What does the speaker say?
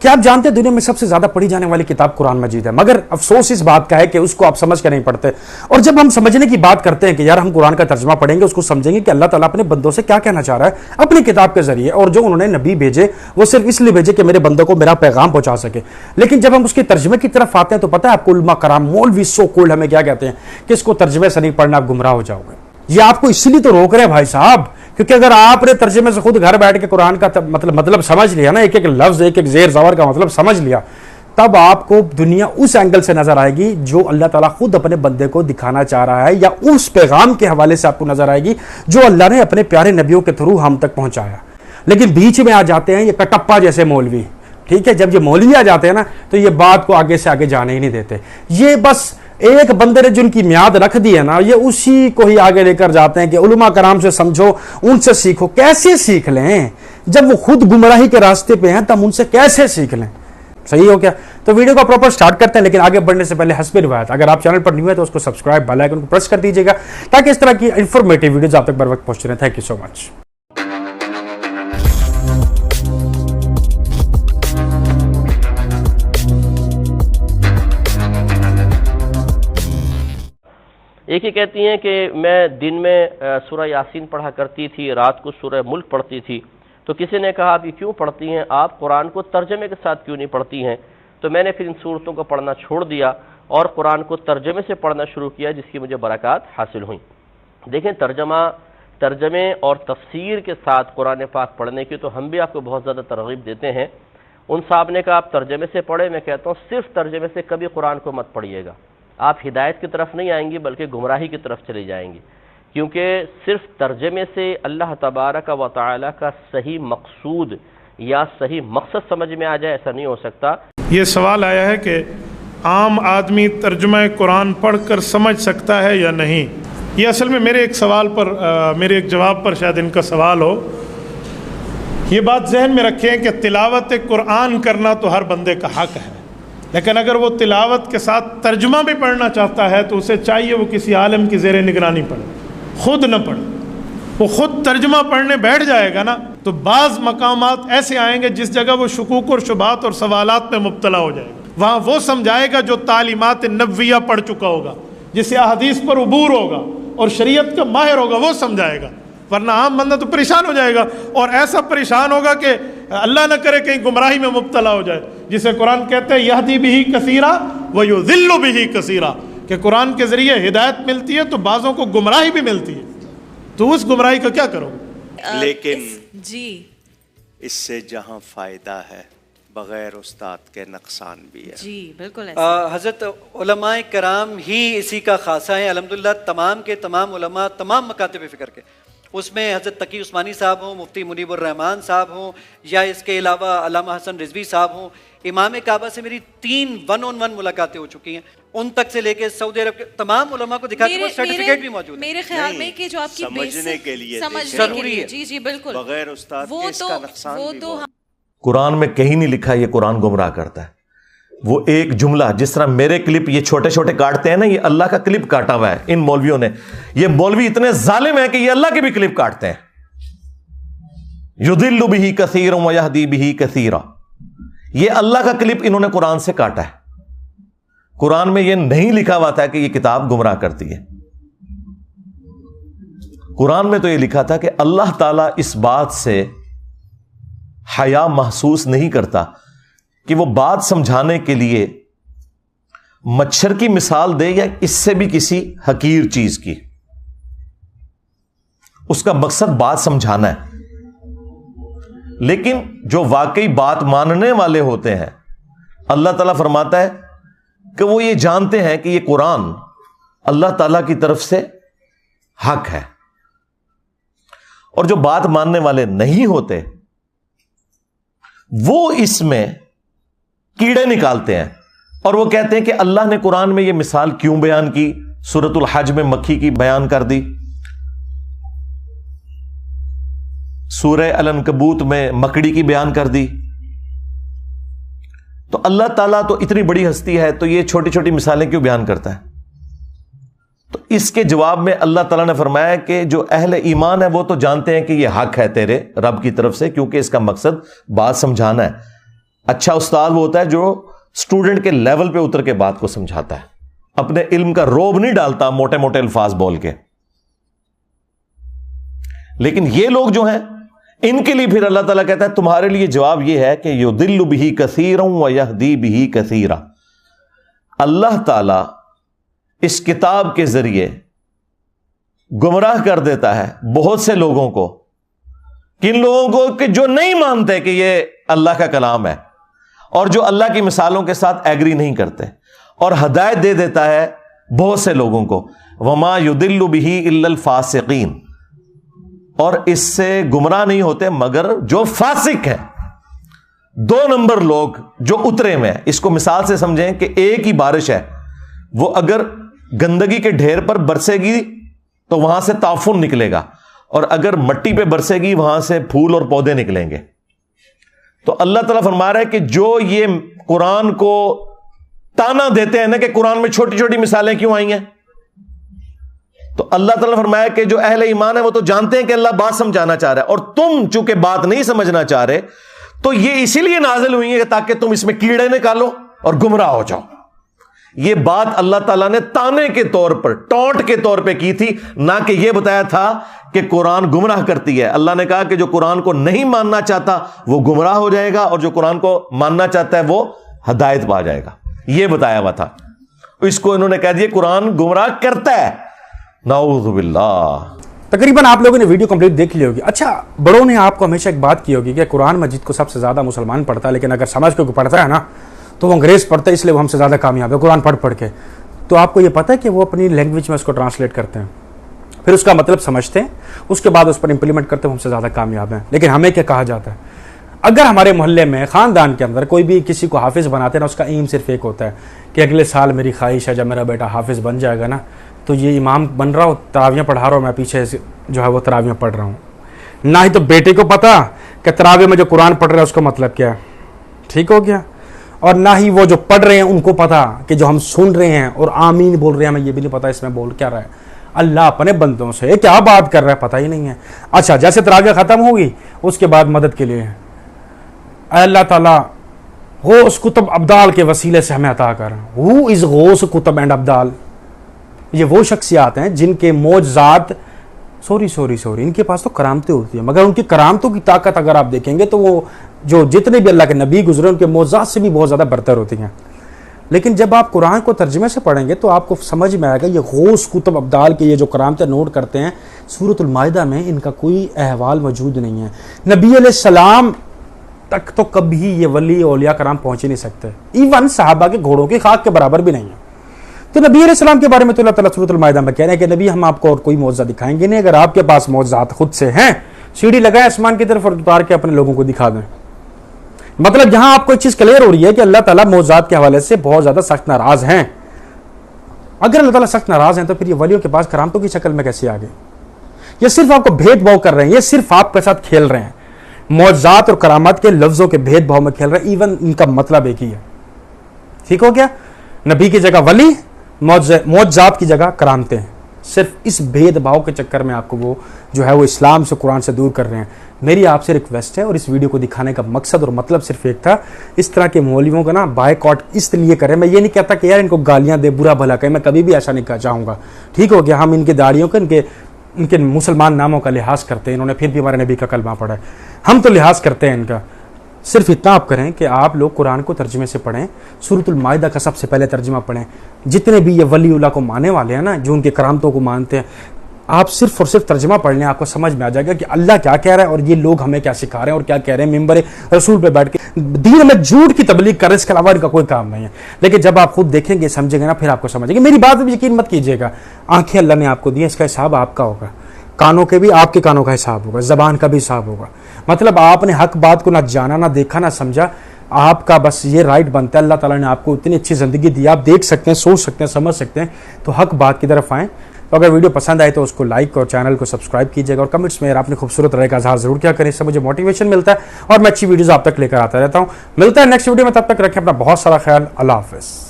کہ آپ جانتے ہیں دنیا میں سب سے زیادہ پڑھی جانے والی کتاب قرآن مجید ہے، مگر افسوس اس بات کا ہے کہ اس کو آپ سمجھ کے نہیں پڑھتے. اور جب ہم سمجھنے کی بات کرتے ہیں کہ یار ہم قرآن کا ترجمہ پڑھیں گے، اس کو سمجھیں گے کہ اللہ تعالیٰ اپنے بندوں سے کیا کہنا چاہ رہا ہے اپنی کتاب کے ذریعے، اور جو انہوں نے نبی بھیجے وہ صرف اس لیے بھیجے کہ میرے بندوں کو میرا پیغام پہنچا سکے. لیکن جب ہم اس کے ترجمے کی طرف آتے ہیں تو پتہ ہے آپ کو علماء کرام مولوی سو کولڈ ہمیں کیا کہتے ہیں کہ اس کو ترجمے سے نہیں پڑھنا، آپ گمراہ ہو جاؤ گے. یہ آپ کو اس لیے تو روک رہے ہیں بھائی صاحب، کیونکہ اگر آپ نے ترجمے سے خود گھر بیٹھ کے قرآن کا مطلب سمجھ لیا نا، ایک ایک لفظ ایک ایک زیر زبر کا مطلب سمجھ لیا، تب آپ کو دنیا اس اینگل سے نظر آئے گی جو اللہ تعالیٰ خود اپنے بندے کو دکھانا چاہ رہا ہے، یا اس پیغام کے حوالے سے آپ کو نظر آئے گی جو اللہ نے اپنے پیارے نبیوں کے تھرو ہم تک پہنچایا. لیکن بیچ میں آ جاتے ہیں یہ کٹپا جیسے مولوی، ٹھیک ہے، جب یہ مولوی آ جاتے ہیں نا تو یہ بات کو آگے سے آگے جانے ہی نہیں دیتے. یہ بس ایک بندے نے جن کی میعاد رکھ دی ہے نا، یہ اسی کو ہی آگے لے کر جاتے ہیں کہ علماء کرام سے سمجھو، ان سے سیکھو. کیسے سیکھ لیں جب وہ خود گمراہی کے راستے پہ ہیں؟ تم ان سے کیسے سیکھ لیں؟ صحیح ہو کیا؟ تو ویڈیو کو پراپر سٹارٹ کرتے ہیں، لیکن آگے بڑھنے سے پہلے حسب روایت اگر آپ چینل پر نیو ہے تو اس کو سبسکرائب بیل آئیکن کو پریس کر دیجیے گا تاکہ اس طرح کی انفارمیٹیو ویڈیوز آپ تک بر وقت پہنچتے رہیں. تھینک یو سو مچ. ایک ہی کہتی ہیں کہ میں دن میں سورہ یاسین پڑھا کرتی تھی، رات کو سورہ ملک پڑھتی تھی. تو کسی نے کہا کہ کیوں پڑھتی ہیں آپ، قرآن کو ترجمے کے ساتھ کیوں نہیں پڑھتی ہیں؟ تو میں نے پھر ان صورتوں کو پڑھنا چھوڑ دیا اور قرآن کو ترجمے سے پڑھنا شروع کیا، جس کی مجھے برکات حاصل ہوئیں. دیکھیں ترجمے اور تفسیر کے ساتھ قرآن پاک پڑھنے کی تو ہم بھی آپ کو بہت زیادہ ترغیب دیتے ہیں. ان صاحب نے کہا آپ ترجمے سے پڑھیں، میں کہتا ہوں صرف ترجمے سے کبھی قرآن کو مت پڑھیے گا، آپ ہدایت کی طرف نہیں آئیں گی بلکہ گمراہی کی طرف چلی جائیں گی. کیونکہ صرف ترجمے سے اللہ تبارک و تعالی کا صحیح مقصود یا صحیح مقصد سمجھ میں آ جائے، ایسا نہیں ہو سکتا. یہ سوال آیا ہے کہ عام آدمی ترجمہ قرآن پڑھ کر سمجھ سکتا ہے یا نہیں. یہ اصل میں میرے ایک جواب پر شاید ان کا سوال ہو. یہ بات ذہن میں رکھیں کہ تلاوت قرآن کرنا تو ہر بندے کا حق ہے، لیکن اگر وہ تلاوت کے ساتھ ترجمہ بھی پڑھنا چاہتا ہے تو اسے چاہیے وہ کسی عالم کی زیر نگرانی پڑھے، خود نہ پڑھے. وہ خود ترجمہ پڑھنے بیٹھ جائے گا نا تو بعض مقامات ایسے آئیں گے جس جگہ وہ شکوک اور شبہات اور سوالات میں مبتلا ہو جائے گا. وہاں وہ سمجھائے گا جو تعلیمات نبویہ پڑھ چکا ہوگا، جسے احادیث پر عبور ہوگا اور شریعت کا ماہر ہوگا، وہ سمجھائے گا. ورنہ عام بندہ تو پریشان ہو جائے گا، اور ایسا پریشان ہوگا کہ اللہ نہ کرے کہیں گمراہی میں مبتلا ہو جائے، جسے قرآن کہتے ہیں یہدی بہ کثیرا ویضل بہ کثیرا، کہ قرآن کے ذریعے ہدایت ملتی ہے تو بعضوں کو گمراہی بھی ملتی ہے. تو اس گمراہی کا کیا کرو؟ لیکن اس سے جہاں فائدہ ہے بغیر استاد کے نقصان بھی ہے. جی بالکل. حضرت علماء کرام ہی اسی کا خاصہ ہیں الحمدللہ. تمام کے تمام علماء تمام مکاتب فکر کے، اس میں حضرت تقی عثمانی صاحب ہوں، مفتی منیب الرحمان صاحب ہوں، یا اس کے علاوہ علامہ حسن رضوی صاحب ہوں. امام کعبہ سے میری 3 1-on-1 ملاقاتیں ہو چکی ہیں، ان تک سے لے کے سعودی عرب کے تمام علماء کو دکھا کے وہ سرٹیفکیٹ بھی موجود ہے. میرے خیال میں کہ جو آپ کی سمجھنے کے لیے ضروری ہے. جی جی بالکل، بغیر استاد کے اس کا نقصان بھی بہت. قرآن میں کہیں نہیں لکھا یہ قرآن گمراہ کرتا ہے. وہ ایک جملہ، جس طرح میرے کلپ یہ چھوٹے چھوٹے کاٹتے ہیں نا، یہ اللہ کا کلپ کاٹا ہوا ہے ان مولویوں نے. یہ مولوی اتنے ظالم ہیں کہ یہ اللہ کے بھی کلپ کاٹتے ہیں. یضل بہ کثیرا ویہدی بہ کثیرا، یہ اللہ کا کلپ انہوں نے قرآن سے کاٹا ہے. قرآن میں یہ نہیں لکھا ہوا تھا کہ یہ کتاب گمراہ کرتی ہے. قرآن میں تو یہ لکھا تھا کہ اللہ تعالیٰ اس بات سے حیا محسوس نہیں کرتا کہ وہ بات سمجھانے کے لیے مچھر کی مثال دے یا اس سے بھی کسی حقیر چیز کی. اس کا مقصد بات سمجھانا ہے. لیکن جو واقعی بات ماننے والے ہوتے ہیں، اللہ تعالیٰ فرماتا ہے کہ وہ یہ جانتے ہیں کہ یہ قرآن اللہ تعالیٰ کی طرف سے حق ہے. اور جو بات ماننے والے نہیں ہوتے وہ اس میں کیڑے نکالتے ہیں اور وہ کہتے ہیں کہ اللہ نے قرآن میں یہ مثال کیوں بیان کی، سورۃ الحج میں مکھی کی بیان کر دی، سورہ العنکبوت میں مکڑی کی بیان کر دی. تو اللہ تعالیٰ تو اتنی بڑی ہستی ہے تو یہ چھوٹی چھوٹی مثالیں کیوں بیان کرتا ہے؟ تو اس کے جواب میں اللہ تعالیٰ نے فرمایا کہ جو اہل ایمان ہے وہ تو جانتے ہیں کہ یہ حق ہے تیرے رب کی طرف سے، کیونکہ اس کا مقصد بات سمجھانا ہے. اچھا استاد وہ ہوتا ہے جو اسٹوڈنٹ کے لیول پہ اتر کے بات کو سمجھاتا ہے, اپنے علم کا روب نہیں ڈالتا موٹے موٹے الفاظ بول کے. لیکن یہ لوگ جو ہیں ان کے لیے پھر اللہ تعالیٰ کہتا ہے تمہارے لیے جواب یہ ہے کہ یضل بہ کثیرا ویہدی بہ کثیرا. اللہ تعالیٰ اس کتاب کے ذریعے گمراہ کر دیتا ہے بہت سے لوگوں کو. کن لوگوں کو؟ کہ جو نہیں مانتے کہ یہ اللہ کا کلام ہے اور جو اللہ کی مثالوں کے ساتھ ایگری نہیں کرتے. اور ہدایت دے دیتا ہے بہت سے لوگوں کو. وما یضل بہ الا الفاسقین. اور اس سے گمراہ نہیں ہوتے مگر جو فاسق ہیں, 2 نمبر لوگ جو اترے میں. اس کو مثال سے سمجھیں کہ ایک ہی بارش ہے, وہ اگر گندگی کے ڈھیر پر برسے گی تو وہاں سے تعفن نکلے گا, اور اگر مٹی پہ برسے گی وہاں سے پھول اور پودے نکلیں گے. تو اللہ تعالیٰ فرما رہا ہے کہ جو یہ قرآن کو تانا دیتے ہیں نا کہ قرآن میں چھوٹی چھوٹی مثالیں کیوں آئی ہیں, تو اللہ تعالیٰ نے فرمایا کہ جو اہل ایمان ہے وہ تو جانتے ہیں کہ اللہ بات سمجھانا چاہ رہا ہے, اور تم چونکہ بات نہیں سمجھنا چاہ رہے تو یہ اسی لیے نازل ہوئی ہے تاکہ تم اس میں کیڑے نکالو اور گمراہ ہو جاؤ. یہ بات اللہ تعالیٰ نے تانے کے طور پر, ٹونٹ کے طور پہ کی تھی, نہ کہ یہ بتایا تھا کہ قرآن گمراہ کرتی ہے. اللہ نے کہا کہ جو قرآن کو نہیں ماننا چاہتا وہ گمراہ ہو جائے گا, اور جو قرآن کو ماننا چاہتا ہے وہ ہدایت پا جائے گا. یہ بتایا ہوا تھا. اس کو انہوں نے کہہ دیا قرآن گمراہ کرتا ہے. نعوذ باللہ. تقریباً آپ لوگوں نے ویڈیو کمپلیٹ دیکھ لی ہوگی. اچھا, بڑوں نے آپ کو ہمیشہ ایک بات کی ہوگی کہ قرآن مجید کو سب سے زیادہ مسلمان پڑھتا ہے, لیکن اگر سمجھ کے پڑھتا ہے نا تو وہ انگریز پڑھتا ہے, اس لیے وہ ہم سے زیادہ کامیاب ہے قرآن پڑھ کے. تو آپ کو یہ پتہ ہے کہ وہ اپنی لینگویج میں اس کو ٹرانسلیٹ کرتے ہیں, پھر اس کا مطلب سمجھتے ہیں, اس کے بعد اس پر امپلیمنٹ کرتے ہیں, ہم سے زیادہ کامیاب ہیں. لیکن ہمیں کیا کہا جاتا ہے؟ اگر ہمارے محلے میں, خاندان کے اندر کوئی بھی کسی کو حافظ بناتے ہیں نا, اس کا ایم صرف ایک ہوتا ہے کہ اگلے سال میری خواہش ہے جب میرا بیٹا حافظ بن جائے گا نا تو یہ امام بن رہا ہو, تراویح پڑھا رہا ہوں, میں پیچھے جو ہے وہ تراویح پڑھ رہا ہوں. نہ ہی تو بیٹے کو پتا کہ تراویح میں جو قرآن پڑھ رہا ہے اس کا مطلب کیا ہے, ٹھیک ہو گیا, اور نہ ہی وہ جو پڑھ رہے ہیں ان کو پتا کہ جو ہم سن رہے ہیں اور آمین بول رہے ہیں ہمیں یہ بھی نہیں پتا اس میں بول کیا رہا ہے. اللہ اپنے بندوں سے کیا بات کر رہا ہے پتہ ہی نہیں ہے. اچھا, جیسے تراویح ختم ہوگی اس کے بعد مدد کے لیے اے اللہ تعالیٰ غوث کتب ابدال کے وسیلے سے ہمیں عطا کر. ہو از غوث کتب اینڈ ابدال؟ یہ وہ شخصیات ہیں جن کے معجزات سوری ان کے پاس تو کرامتیں ہوتی ہیں, مگر ان کی کرامتوں کی طاقت اگر آپ دیکھیں گے تو وہ جو جتنے بھی اللہ کے نبی گزرے ان کے معجزات سے بھی بہت زیادہ برتر ہوتی ہیں. لیکن جب آپ قرآن کو ترجمے سے پڑھیں گے تو آپ کو سمجھ میں آئے گا یہ غوث کتب ابدال کے یہ جو کرامتیں نوٹ کرتے ہیں سورۃ المائدہ میں ان کا کوئی احوال موجود نہیں ہے. نبی علیہ السلام تک تو کبھی یہ ولی اولیاء کرام پہنچ ہی نہیں سکتے, ایون صحابہ کے گھوڑوں کی خاک کے برابر بھی نہیں ہے. تو نبی علیہ السلام کے بارے میں تو اللہ تعالیٰ سورۃ المائدہ میں کہہ رہے ہیں کہ نبی ہم آپ کو اور کوئی معجزہ دکھائیں گے نہیں, اگر آپ کے پاس معجزات خود سے ہیں سیڑھی لگائیں آسمان کی طرف اور اتار کے اپنے لوگوں کو دکھا دیں. مطلب یہاں آپ کو ایک چیز کلیئر ہو رہی ہے کہ اللہ تعالیٰ معجزات کے حوالے سے بہت زیادہ سخت ناراض ہیں. اگر اللہ تعالیٰ سخت ناراض ہیں تو پھر یہ ولیوں کے پاس کرامتوں کی شکل میں کیسے آ گئے؟ یہ صرف آپ کو بھید بھاؤ کر رہے ہیں, یہ صرف آپ کے ساتھ کھیل رہے ہیں, معجزات اور کرامات کے لفظوں کے بھید بھاؤ میں کھیل رہے ہیں. ایون ان کا مطلب ایک ہی ہے, ٹھیک ہو گیا؟ نبی کی جگہ ولی, معجزات کی جگہ کرامتیں. صرف اس بھید بھاؤ کے چکر میں آپ کو وہ جو ہے وہ اسلام سے قرآن سے دور کر رہے ہیں. میری آپ سے ریکویسٹ ہے, اور اس ویڈیو کو دکھانے کا مقصد اور مطلب صرف ایک تھا, اس طرح کے مولویوں کا نا بائیکاٹ اس لیے کریں. میں یہ نہیں کہتا کہ یار ان کو گالیاں دے, برا بھلا کہیں, میں کبھی بھی ایسا نہیں چاہوں گا, ٹھیک ہو گیا؟ ہم ان کے داڑیوں کا, ان کے مسلمان ناموں کا لحاظ کرتے ہیں, انہوں نے پھر بھی ہمارے نبی کا کلمہ پڑھا ہے, ہم تو لحاظ کرتے ہیں ان کا. صرف اتنا آپ کریں کہ آپ لوگ قرآن کو ترجمے سے پڑھیں, سورۃ المائدہ کا سب سے پہلے ترجمہ پڑھیں. جتنے بھی یہ ولی اللہ کو ماننے والے ہیں نا, جو ان کے کرامتوں کو مانتے ہیں, آپ صرف اور صرف ترجمہ پڑھ لیں, آپ کو سمجھ میں آ جائے گا کہ اللہ کیا کہہ رہا ہے اور یہ لوگ ہمیں کیا سکھا رہے ہیں اور کیا کہہ رہے ہیں. ممبر رسول پہ بیٹھ کے دین میں جھوٹ کی تبلیغ کر رہے ہیں, اس کے علاوہ ان کا کوئی کام نہیں ہے. لیکن جب آپ خود دیکھیں گے, سمجھیں گے نا, پھر آپ کو سمجھیں گے. میری بات بھی یقین مت کیجیے گا, آنکھیں اللہ نے آپ کو دی, اس کا حساب آپ کا ہوگا, کانوں کے بھی آپ کے کانوں کا حساب ہوگا, زبان کا بھی حساب ہوگا. مطلب آپ نے حق بات کو نہ جانا, نہ دیکھا, نہ سمجھا, آپ کا بس یہ رائٹ بنتا ہے. اللہ تعالیٰ نے آپ کو اتنی اچھی زندگی دی, آپ دیکھ سکتے ہیں, سوچ سکتے ہیں, سمجھ سکتے ہیں, تو حق بات کی طرف آئیں. تو اگر ویڈیو پسند آئے تو اس کو لائک اور چینل کو سبسکرائب کیجیے گا, اور کمنٹس میں اپنی خوبصورت رائے کا اظہار ضرور کیا کریں. اس سے مجھے موٹیویشن ملتا ہے اور میں اچھی ویڈیوز آپ تک لے کر آتا رہتا ہوں. ملتا ہے نیکسٹ ویڈیو میں, تب تک رکھیں اپنا بہت سارا خیال. اللہ حافظ.